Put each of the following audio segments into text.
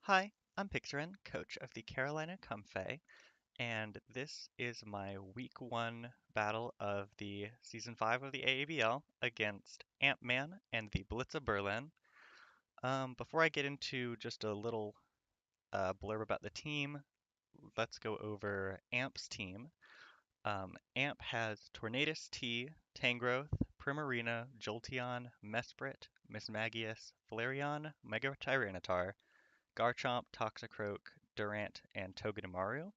Hi, I'm Pixarin, coach of the Carolina Comfey, and this is my week one battle of the season 5 of the AABL against Ampmann and the Blitza Berlin. Before I get into just a little blurb about the team, let's go over Amp's team. Amp has Tornadus T, Tangrowth, Primarina, Jolteon, Mesprit, Mismagius, Flareon, Mega Tyranitar, Garchomp, Toxicroak, Durant, and Togedemaru.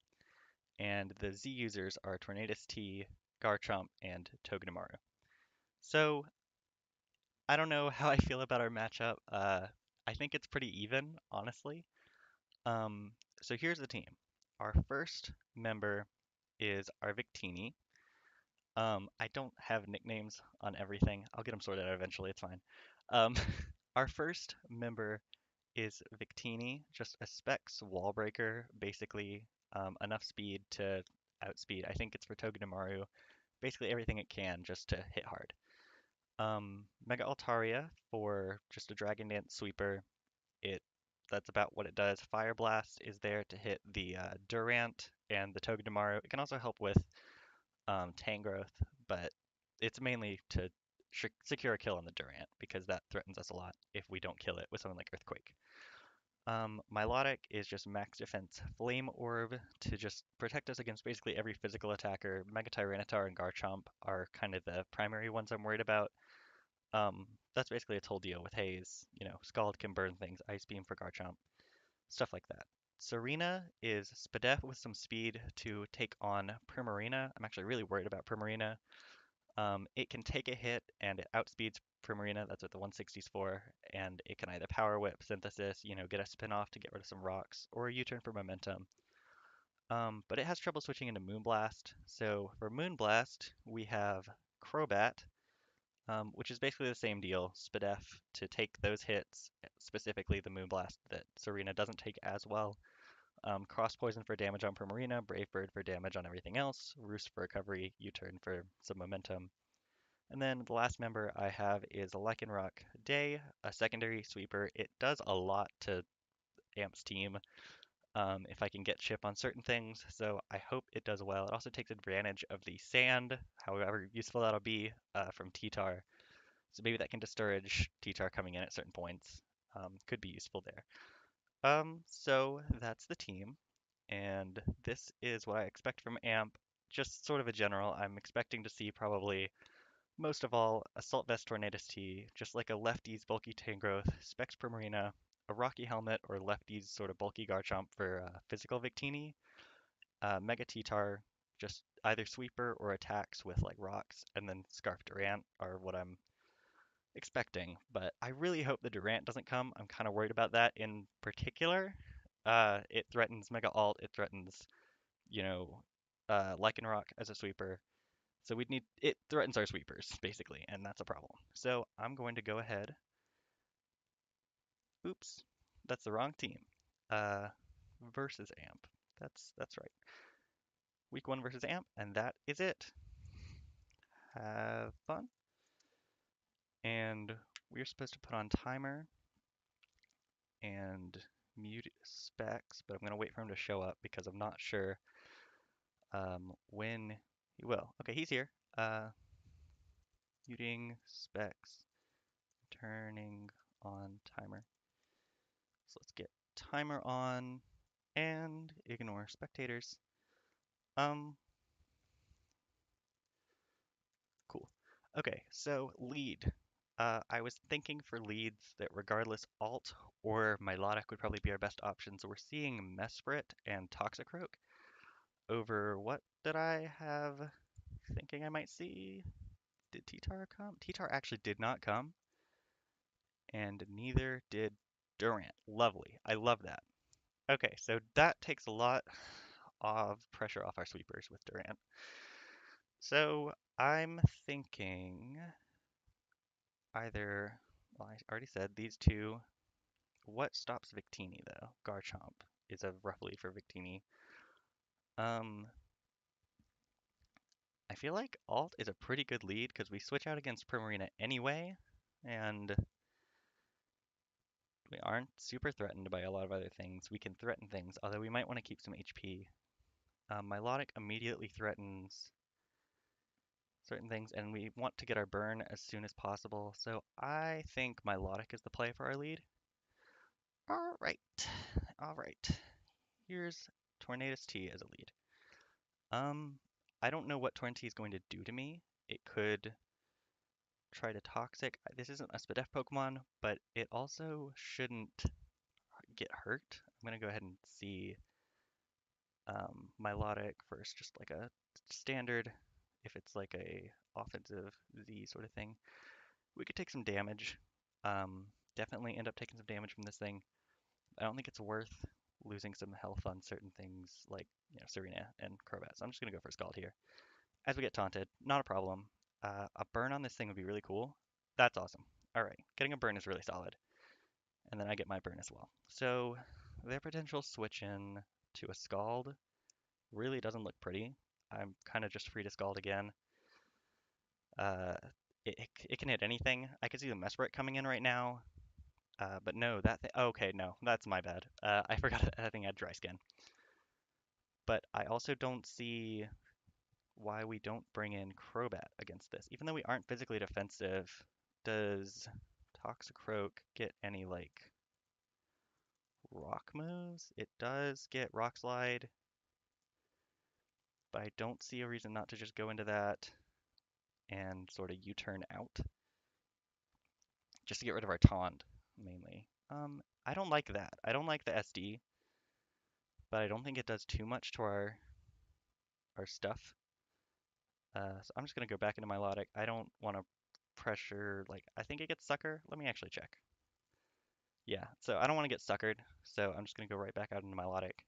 And the Z users are Tornadus T, Garchomp, and Togedemaru. So I don't know how I feel about our matchup. I think it's pretty even, honestly. Um, so here's the team. Our first member is our Victini. I don't have nicknames on everything. I'll get them sorted out eventually. It's fine. Um, our first member is Victini, just a Specs wall breaker, basically enough speed to outspeed. I think it's for Togedemaru, basically everything it can just to hit hard. Mega Altaria for just a Dragon Dance sweeper. It That's about what it does. Fire Blast is there to hit the Durant and the Togedemaru. It can also help with Tangrowth, but it's mainly to secure a kill on the Durant because that threatens us a lot if we don't kill it with something like Earthquake. Milotic is just max defense Flame Orb to just protect us against basically every physical attacker. Mega Tyranitar and Garchomp are kind of the primary ones I'm worried about. Um, that's basically its whole deal with Haze. Scald can burn things, Ice Beam for Garchomp, stuff like that. Serena is Spadef with some speed to take on Primarina. I'm actually really worried about Primarina. It can take a hit and it outspeeds Primarina. That's what the 160's for. And it can either Power Whip, Synthesis, get a spin off to get rid of some rocks, or a U-turn for momentum. But it has trouble switching into Moonblast. So for Moonblast, we have Crobat, which is basically the same deal. Spadef to take those hits, specifically the Moonblast that Serena doesn't take as well. Cross Poison for damage on Primarina, Brave Bird for damage on everything else, Roost for recovery, U-turn for some momentum. And then the last member I have is Lycanroc Day, a secondary sweeper. It does a lot to Amp's team if I can get chip on certain things, so I hope it does well. It also takes advantage of the sand, however useful that'll be, from T-Tar. So maybe that can discourage T-Tar coming in at certain points. Could be useful there. So that's the team, and this is what I expect from Amp. Just sort of a general. I'm expecting to see probably most of all, Assault Vest Tornadus T, just like a lefty's bulky Tangrowth, Specs Primarina, a Rocky Helmet or lefty's sort of bulky Garchomp for physical Victini, Mega T-Tar, just either sweeper or attacks with like rocks, and then Scarf Durant are what I'm expecting. But I really hope the Durant doesn't come. I'm kind of worried about that in particular. It threatens Mega Alt, it threatens, you know, Lycanroc as a sweeper. So we'd need it threatens our sweepers, basically, and that's a problem. So I'm going to go ahead. Oops, that's the wrong team. Uh, versus Amp. That's right. Week one versus Amp, and that is it. Have fun. And we're supposed to put on timer and mute specs, but I'm gonna wait for him to show up because I'm not sure when he will. Okay, he's here. Muting specs, turning on timer. So let's get timer on and ignore spectators. Um, cool. Okay, so lead. I was thinking for leads that regardless alt or Milotic would probably be our best options. We're seeing Mesprit and Toxicroak over what did I have thinking I might see? Did T-Tar come? T-Tar actually did not come, and neither did Durant. Lovely. I love that. Okay, so that takes a lot of pressure off our sweepers with Durant. So I'm thinking either, well, I already said these two. What stops Victini though? Garchomp is a rough lead for Victini. Um, I feel like Alt is a pretty good lead because we switch out against Primarina anyway, and We aren't super threatened by a lot of other things. We can threaten things, although we might want to keep some HP. Milotic immediately threatens certain things, and we want to get our burn as soon as possible, so I think Milotic is the play for our lead. Alright, alright. Here's Tornadus T as a lead. I don't know what Torrent T is going to do to me. It could try to Toxic. This isn't a Spadef Pokemon, but it also shouldn't get hurt. I'm gonna go ahead and see Milotic first, just like a standard. If it's like a offensive Z sort of thing, we could take some damage. Definitely end up taking some damage from this thing. I don't think it's worth losing some health on certain things like, Serena and Crobat. So I'm just gonna go for Scald here. As we get taunted, not a problem. A burn on this thing would be really cool. That's awesome. All right, getting a burn is really solid. And then I get my burn as well. So their potential switch in to a Scald really doesn't look pretty. I'm kind of just free to Scald again. Uh, it can hit anything. I could see the Mesprit coming in right now. But no, that thing. Okay, no, that's my bad. I forgot that thing had Dry Skin. But I also don't see why we don't bring in Crobat against this. Even though we aren't physically defensive, does Toxicroak get any, like, rock moves? It does get Rock Slide, but I don't see a reason not to just go into that and sort of U-turn out, just to get rid of our taunt, mainly. I don't like that. I don't like the SD, but I don't think it does too much to our stuff. So I'm just gonna go back into Milotic. I don't want to pressure, like, I think it gets Sucker. Let me actually check. Yeah, so I don't want to get suckered, so I'm just going to go right back out into Milotic.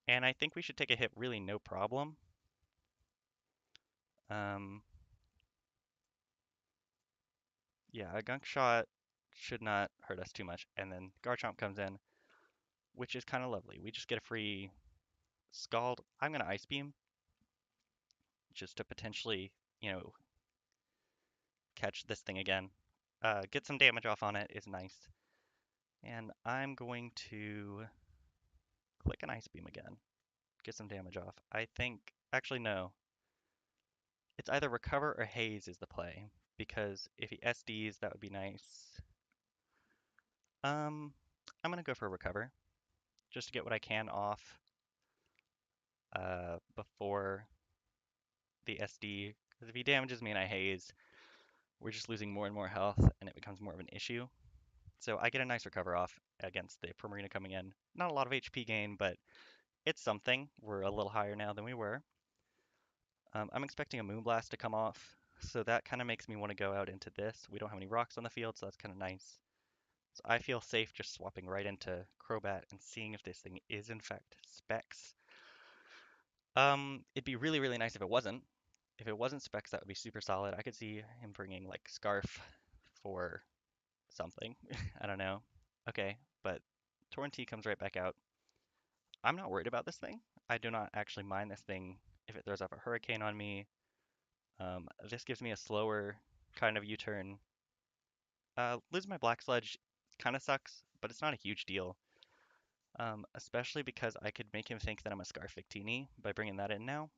And I think we should take a hit really no problem. Um, yeah, a Gunk Shot should not hurt us too much. And then Garchomp comes in, which is kind of lovely. We just get a free Scald. I'm going to Ice Beam just to potentially, catch this thing again. Get some damage off on it is nice. And I'm going to click an Ice Beam again. Get some damage off. I think, actually no. It's either Recover or Haze is the play, because if he SDs, that would be nice. I'm gonna go for Recover, just to get what I can off before the SD, because if he damages me and I Haze, we're just losing more and more health, and it becomes more of an issue. So I get a nice Recover off against the Primarina coming in. Not a lot of HP gain, but it's something. We're a little higher now than we were. I'm expecting a Moonblast to come off, so that kind of makes me want to go out into this. We don't have any rocks on the field, so that's kind of nice. So I feel safe just swapping right into Crobat and seeing if this thing is in fact Specs. It'd be really, really nice if it wasn't. If it wasn't Specs, that would be super solid. I could see him bringing like Scarf for something. I don't know. Okay, but Torrentee comes right back out. I'm not worried about this thing. I do not actually mind this thing if it throws off a Hurricane on me. This gives me a slower kind of U-turn. Losing my Black Sludge kind of sucks, but it's not a huge deal. Especially because I could make him think that I'm a Scarf Victini by bringing that in now.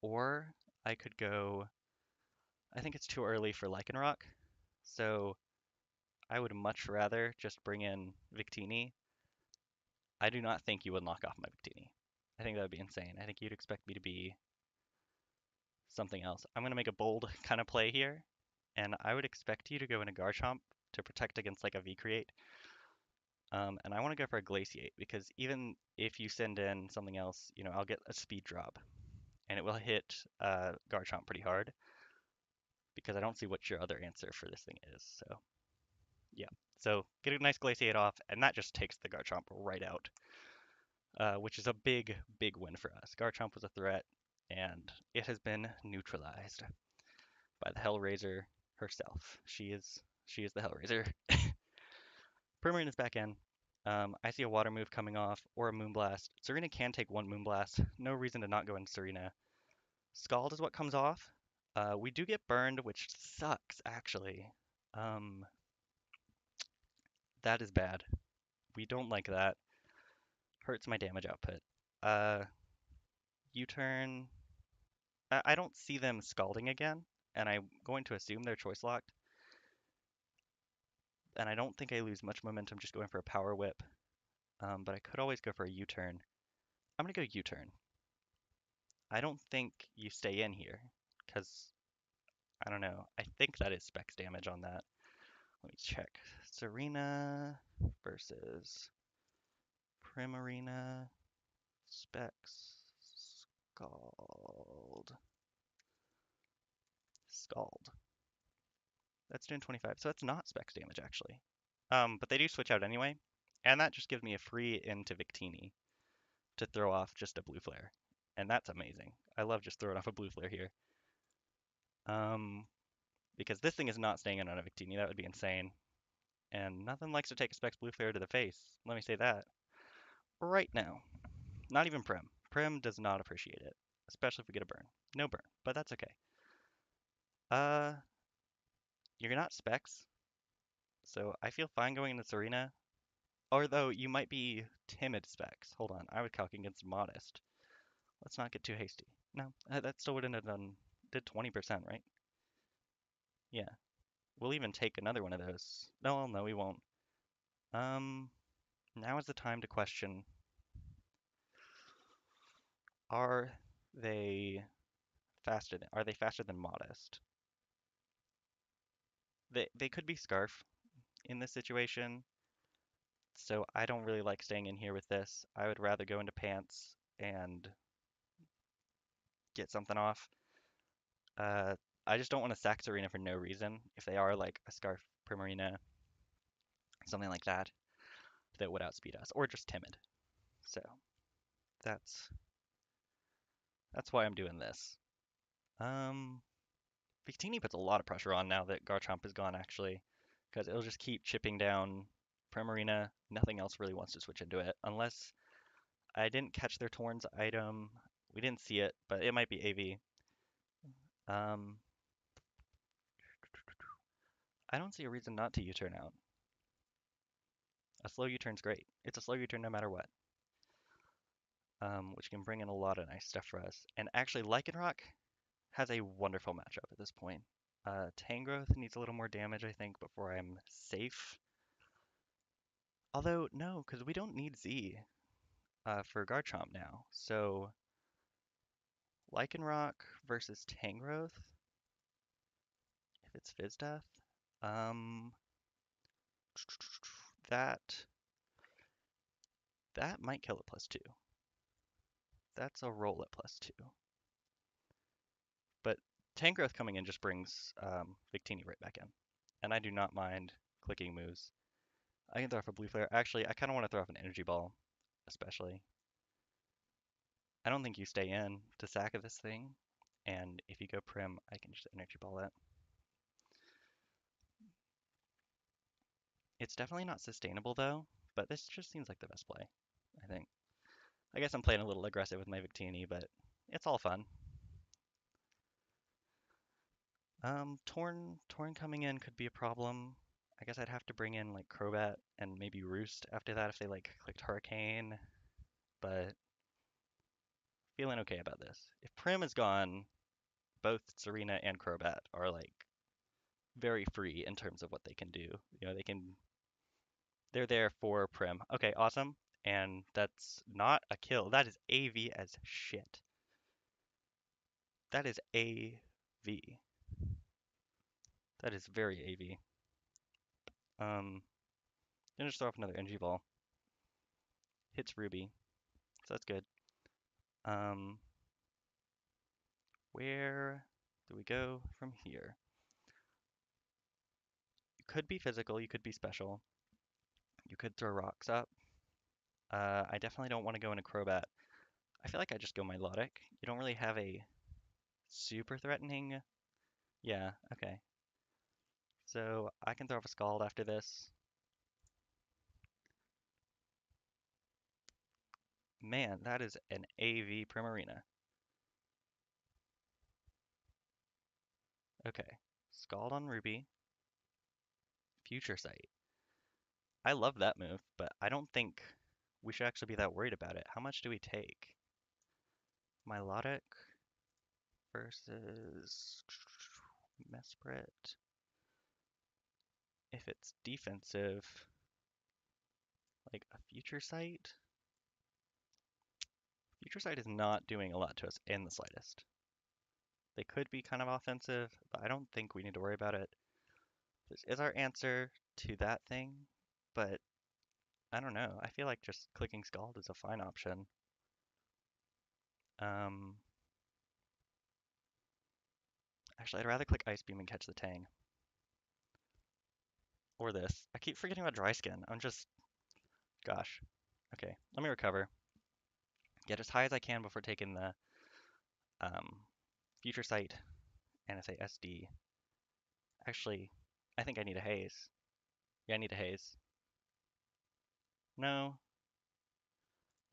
Or I could go, I think it's too early for Lycanroc, so I would much rather just bring in Victini. I do not think you would knock off my Victini. I think that would be insane. I think you'd expect me to be something else. I'm going to make a bold kind of play here, and I would expect you to go into Garchomp to protect against like a V-Create. And I want to go for a Glaciate, because even if you send in something else, I'll get a Speed Drop. And it will hit Garchomp pretty hard, because I don't see what your other answer for this thing is. So, yeah. So, get a nice Glaciate off, and that just takes the Garchomp right out, which is a big, big win for us. Garchomp was a threat, and it has been neutralized by the Hellraiser herself. She is the Hellraiser. Primarina's back in. I see a Water move coming off, or a Moonblast. Serena can take one Moonblast. No reason to not go into Serena. Scald is what comes off. We do get burned, which sucks, actually. That is bad. We don't like that. Hurts my damage output. Uh, U-turn. I don't see them scalding again, and I'm going to assume they're choice locked. And I don't think I lose much momentum just going for a power whip. But I could always go for a U-turn. I'm gonna go U-turn. I don't think you stay in here, because I don't know. I think that is specs damage on that. Let me check. Serena versus Primarina specs Scald. Scald. That's doing 25, so that's not specs damage actually. But they do switch out anyway, and that just gives me a free into Victini to throw off just a blue flare, and that's amazing. I love just throwing off a blue flare here. Um, because this thing is not staying in on a Victini, that would be insane. And nothing likes to take a specs blue flare to the face. Let me say that right now. Not even Prim. Prim does not appreciate it, especially if we get a burn. No burn, but that's okay. Uh, you're not specs, so I feel fine going into Serena. Although you might be timid specs. Hold on, I was calculating against modest. Let's not get too hasty. No, that still wouldn't have done, did 20%, right? Yeah, we'll even take another one of those. No, we won't. Um, Now is the time to question, are they are they faster than modest? They could be scarf in this situation, so I don't really like staying in here with this. I would rather go into pants and get something off. Uh, I just don't want to sack Serena for no reason. If they are like a Scarf Primarina, something like that, that would outspeed us, or just timid. So that's that's why I'm doing this. Um, Victini puts a lot of pressure on now that Garchomp is gone, actually, because it'll just keep chipping down Primarina. Nothing else really wants to switch into it, unless I didn't catch their Torn's item. We didn't see it, but it might be AV. Um, I don't see a reason not to U-turn out. A slow U-turn's great. It's a slow U-turn no matter what, which can bring in a lot of nice stuff for us. And actually, Lycanroc has a wonderful matchup at this point. Tangrowth needs a little more damage, I think, before I'm safe. Although, no, because we don't need Z for Garchomp now. So, Lycanroc versus Tangrowth, if it's Fizz Death, um, that that might kill it +2. That's a roll at +2. But Tangrowth coming in just brings Victini right back in. And I do not mind clicking moves. I can throw off a blue flare. Actually, I kind of want to throw off an energy ball, especially. I don't think you stay in to sack of this thing. And if you go prim, I can just energy ball it. It's definitely not sustainable though, but this just seems like the best play, I think. I guess I'm playing a little aggressive with my Victini, but it's all fun. Torn coming in could be a problem. I guess I'd have to bring in like Crobat and maybe Roost after that if they like clicked Hurricane, but feeling okay about this. If Prim is gone, both Serena and Crobat are like very free in terms of what they can do. You know, they're there for Prim. Okay, awesome. And that's not a kill. That is AV as shit. That is AV. That is very AV. Then just throw off another energy ball. Hits Ruby, so that's good. Um, where do we go from here? You could be physical, you could be special. You could throw rocks up. I definitely don't want to go into Crobat. I feel like I just go Milotic. You don't really have a super threatening. Yeah, okay. So I can throw off a Scald after this. Man, that is an AV Primarina. Okay. Scald on Ruby. Future Sight. I love that move, but I don't think we should actually be that worried about it. How much do we take? Milotic versus Mesprit. If it's defensive, like a Future Sight. Future Sight is not doing a lot to us in the slightest. They could be kind of offensive, but I don't think we need to worry about it. This is our answer to that thing, but I don't know. I feel like just clicking Scald is a fine option. Um, Actually, I'd rather click Ice Beam and catch the Tang. Or this. I keep forgetting about Dry Skin. Gosh. Okay, let me recover. Get as high as I can before taking the um, Future Sight and I say SD. Actually, I think I need a haze. Yeah, I need a haze. No.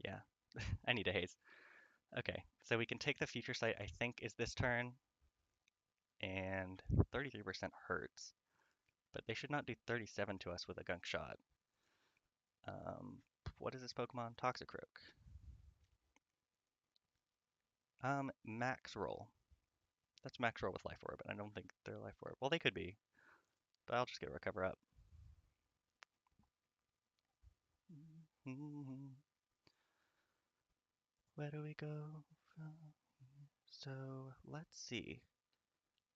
Yeah, I need a haze. Okay, so we can take the Future Sight, I think, is this turn, and 33% hurts. But they should not do 37 to us with a Gunk Shot. What is this Pokemon? Toxicroak. Max Roll. That's Max Roll with Life Orb, and I don't think they're Life Orb. Well, they could be, but I'll just get Recover up. Where do we go from? So let's see.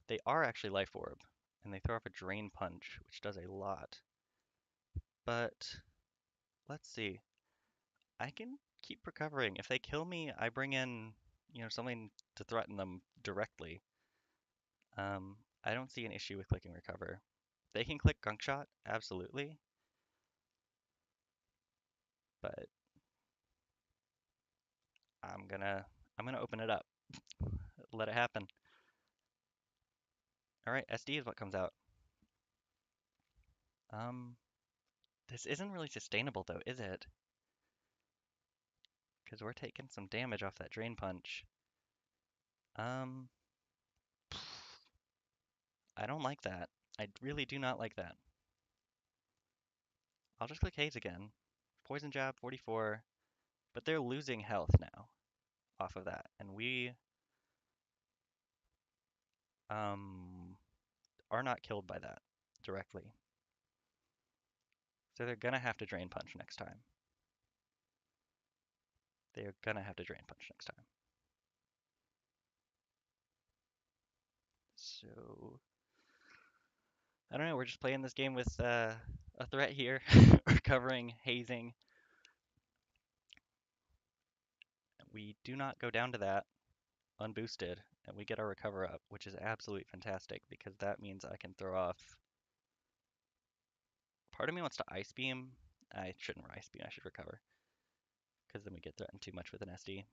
They are actually Life Orb, and they throw off a Drain Punch, which does a lot. But let's see. I can keep recovering. If they kill me, I bring in, something to threaten them directly. I don't see an issue with clicking Recover. They can click Gunk Shot, absolutely, but I'm gonna open it up. Let it happen. All right, SD is what comes out. Um, this isn't really sustainable though, is it? Because we're taking some damage off that Drain Punch. Um, I don't like that. I really do not like that. I'll just click Haze again. Poison Jab, 44, but they're losing health now off of that, and we are not killed by that directly. So they're gonna have to Drain Punch next time. They're gonna have to Drain Punch next time. So I don't know. We're just playing this game with a threat here, recovering, hazing. We do not go down to that unboosted, and we get our recover up, which is absolutely fantastic because that means I can throw off. Part of me wants to Ice Beam. I shouldn't Ice Beam. I should recover because then we get threatened too much with an SD.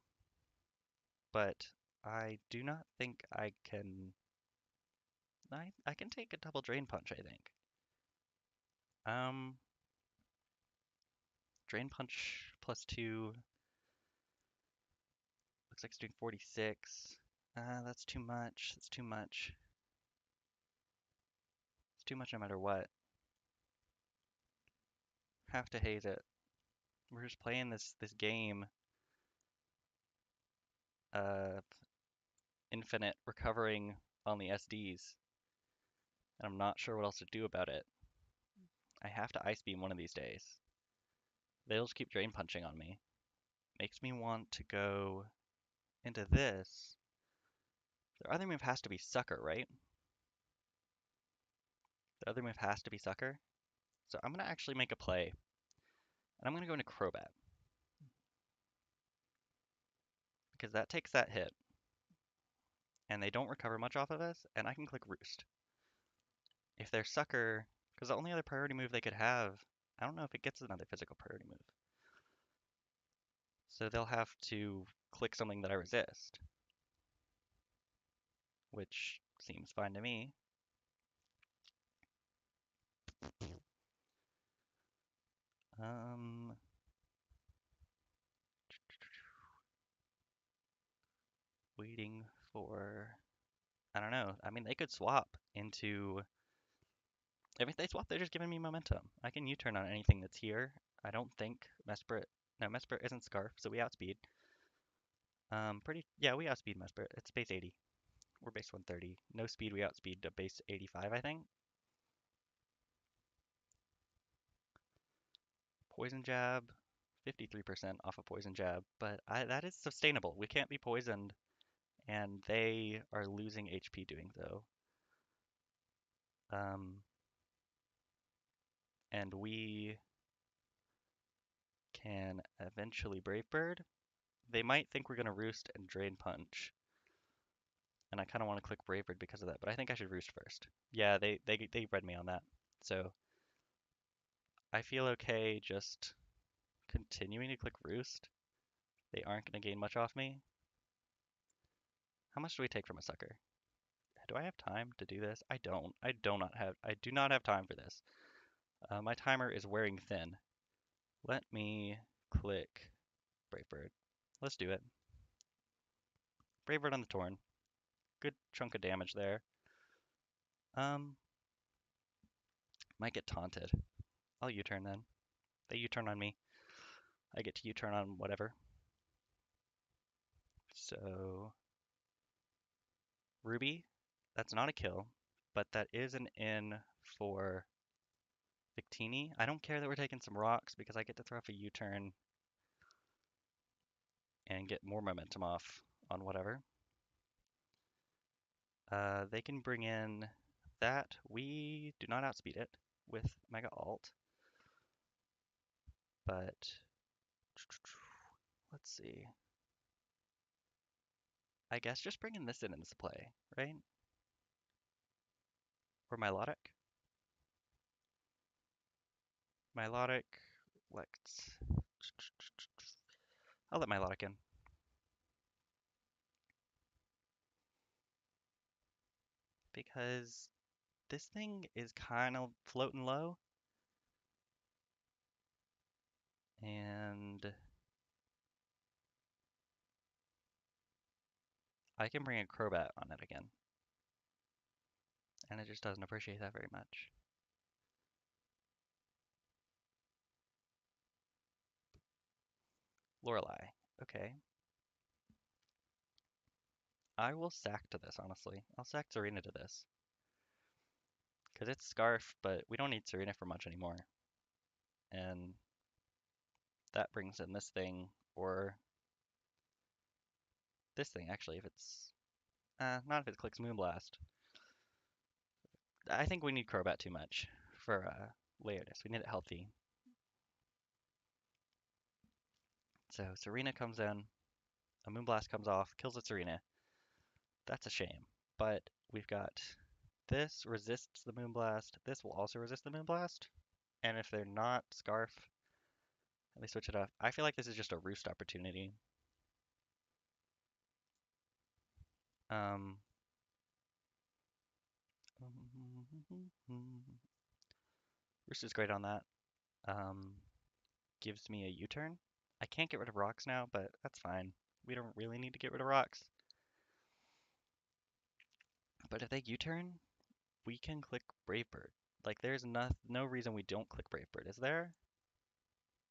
But I do not think I can. I can take a double Drain Punch, I think. Um, Drain Punch +2. Looks like it's doing 46. That's too much. That's too much. It's too much no matter what. Have to haze it. We're just playing this game of infinite recovering on the SDs, and I'm not sure what else to do about it. I have to Ice Beam one of these days. They'll just keep Drain Punching on me. Makes me want to go into this. Their other move has to be Sucker, right? The other move has to be Sucker. So I'm going to actually make a play, and I'm going to go into Crobat. Because that takes that hit, and they don't recover much off of us, and I can click Roost. If they're Sucker, because the only other priority move they could have, I don't know if it gets another physical priority move. So they'll have to click something that I resist, which seems fine to me. Waiting for, I don't know. I mean, they could swap into If they swap, they're just giving me momentum. I can U-turn on anything that's here. I don't think Mesprit. No, Mesprit isn't Scarf, so we outspeed. Yeah, we outspeed Mesprit. It's base 80. We're base 130. No speed, we outspeed to base 85, I think. Poison Jab, 53% off a Poison Jab, but that is sustainable. We can't be poisoned, and they are losing HP doing so. And we can eventually Brave Bird. They might think we're going to Roost and Drain Punch, and I kind of want to click Brave Bird because of that, but I think I should Roost first. Yeah, they read me on that, so I feel okay just continuing to click Roost. They aren't going to gain much off me. How much do we take from a sucker? Do I have time to do this? I don't. I do not have time for this. My timer is wearing thin. Let me click Brave Bird. Let's do it. Brave Bird on the Torn. Good chunk of damage there. Might get taunted. I'll U-turn then. They U-turn on me. I get to U-turn on whatever. So, Ruby, that's not a kill, but that is an in for Victini. I don't care that we're taking some rocks because I get to throw off a U-turn and get more momentum off on whatever. They can bring in that. We do not outspeed it with Mega Alt, but let's see. I guess just bringing this in is play, right? Or Milotic? Milotic, let's... I'll let Milotic in. Because this thing is kind of floating low. And I can bring a Crobat on it again. And it just doesn't appreciate that very much. Lorelei. Okay. I will sack to this, honestly. I'll sack Serena to this. Because it's Scarf, but we don't need Serena for much anymore. And that brings in this thing, or this thing, actually, if it's... not if it clicks Moonblast. I think we need Crobat too much for Laertes. We need it healthy. So Serena comes in, a Moonblast comes off, kills a Serena. That's a shame. But we've got this resists the Moonblast. This will also resist the Moonblast. And if they're not Scarf, and they switch it up, I feel like this is just a Roost opportunity. Roost is great on that. Gives me a U-turn. I can't get rid of rocks now, but that's fine. We don't really need to get rid of rocks. But if they U-turn, we can click Brave Bird. Like, there's no reason we don't click Brave Bird, is there?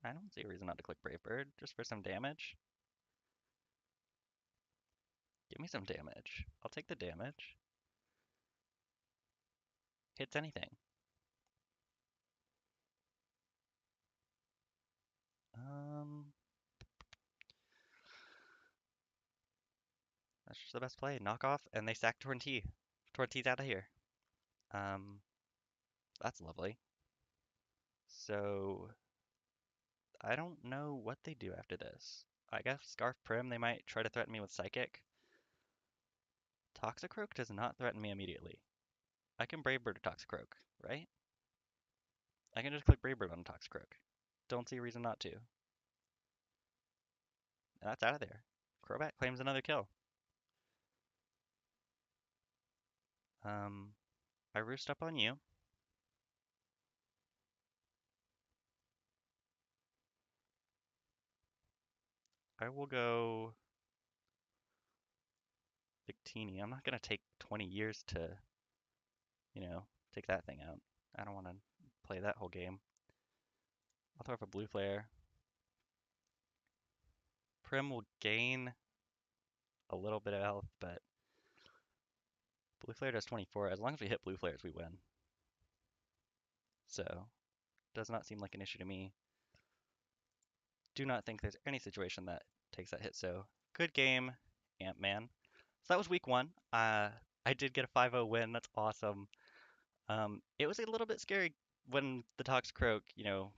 I don't see a reason not to click Brave Bird, just for some damage. Give me some damage. I'll take the damage. Hits anything. That's just the best play. Knock off, and they sack Torrentee. Torrentee's out of here. That's lovely. So, I don't know what they do after this. I guess Scarf Prim, they might try to threaten me with Psychic. Toxicroak does not threaten me immediately. I can Brave Bird a Toxicroak, right? I can just click Brave Bird on Toxicroak. Don't see a reason not to. And that's out of there. Crobat claims another kill. I roost up on you. I will go Victini. I'm not gonna take 20 years to, take that thing out. I don't want to play that whole game. I'll throw up a blue flare. Prim will gain a little bit of health, but blue flare does 24. As long as we hit blue flares, we win. So, does not seem like an issue to me. Do not think there's any situation that takes that hit. So, good game, Ampmann. So that was week one. I did get a 5-0 win. That's awesome. It was a little bit scary when the Toxicroak,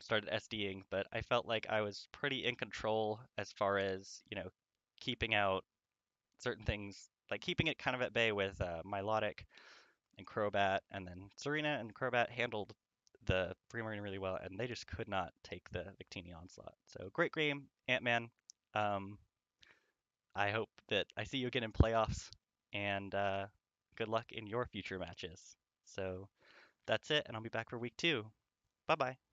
started SDing, but I felt like I was pretty in control as far as, keeping out certain things, like keeping it kind of at bay with Milotic and Crobat, and then Serena and Crobat handled the Free Marine really well, and they just could not take the Victini onslaught. So great game, Ant-Man. Um, I hope that I see you again in playoffs, and good luck in your future matches. So that's it, and I'll be back for week two. Bye bye.